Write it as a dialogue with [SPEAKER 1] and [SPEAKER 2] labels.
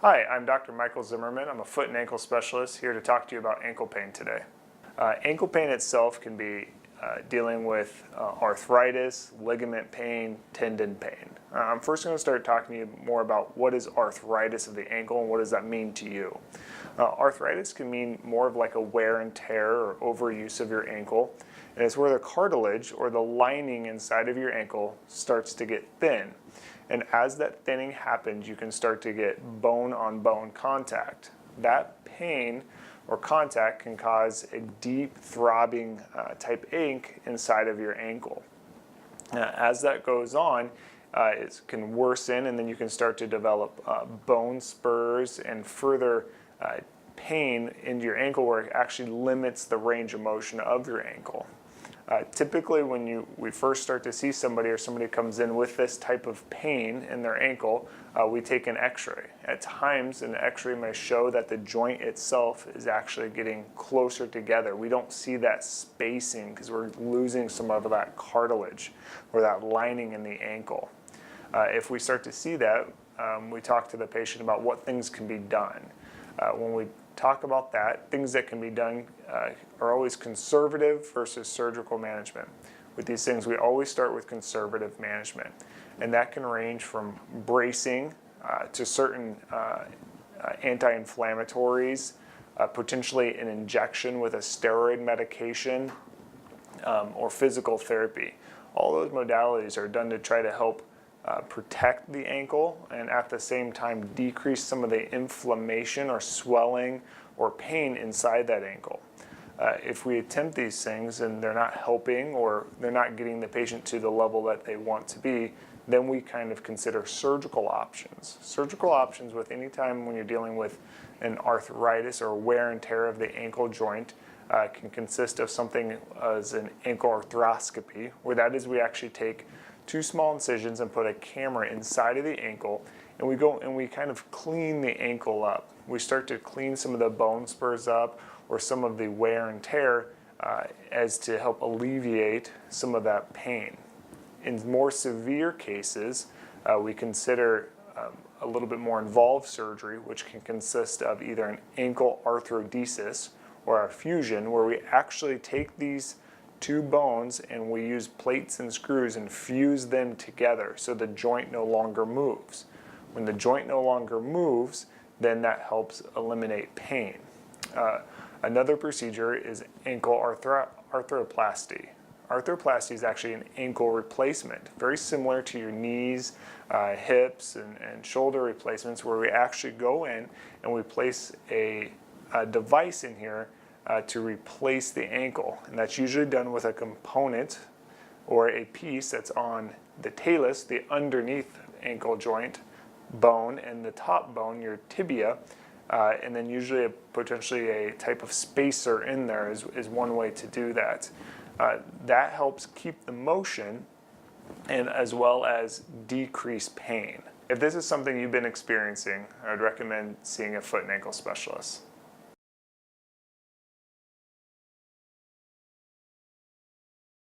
[SPEAKER 1] Hi, I'm Dr. Michael Zimmerman. I'm a foot and ankle specialist here to talk to you about ankle pain today. Ankle pain itself can be dealing with arthritis, ligament pain, tendon pain. I'm first going to start talking to you more about what is arthritis of the ankle and what does that mean to you. Arthritis can mean more of like a wear and tear or overuse of your ankle, and it's where the cartilage or the lining inside of your ankle starts to get thin. And as that thinning happens, you can start to get bone-on-bone contact. That pain or contact can cause a deep throbbing type ache inside of your ankle. As that goes on, it can worsen, and then you can start to develop bone spurs and further pain into your ankle where it actually limits the range of motion of your ankle. Typically when we first start to see somebody or somebody comes in with this type of pain in their ankle, we take an x-ray. At times an x-ray may show that the joint itself is actually getting closer together. We don't see that spacing because we're losing some of that cartilage or that lining in the ankle. If we start to see that, we talk to the patient about what things can be done. When we talk about that, things that can be done are always conservative versus surgical management. With these things, we always start with conservative management, and that can range from bracing to certain anti-inflammatories, potentially an injection with a steroid medication, or physical therapy. All those modalities are done to try to help protect the ankle and at the same time decrease some of the inflammation or swelling or pain inside that ankle. If we attempt these things and they're not helping or they're not getting the patient to the level that they want to be, then we kind of consider surgical options. Surgical options with any time when you're dealing with an arthritis or wear and tear of the ankle joint can consist of something as an ankle arthroscopy, where that is we actually take two small incisions and put a camera inside of the ankle, and we go and we kind of clean the ankle up. We start to clean some of the bone spurs up or some of the wear and tear as to help alleviate some of that pain. In more severe cases, we consider a little bit more involved surgery, which can consist of either an ankle arthrodesis or a fusion, where we actually take these two bones and we use plates and screws and fuse them together so the joint no longer moves. When the joint no longer moves, then that helps eliminate pain. Another procedure is ankle arthroplasty. Arthroplasty is actually an ankle replacement, very similar to your knees, hips, and shoulder replacements, where we actually go in and we place a device in here to replace the ankle, and that's usually done with a component or a piece that's on the talus, the underneath ankle joint bone, and the top bone, your tibia, and then usually potentially a type of spacer in there is one way to do that. That helps keep the motion and as well as decrease pain. If this is something you've been experiencing, I would recommend seeing a foot and ankle specialist.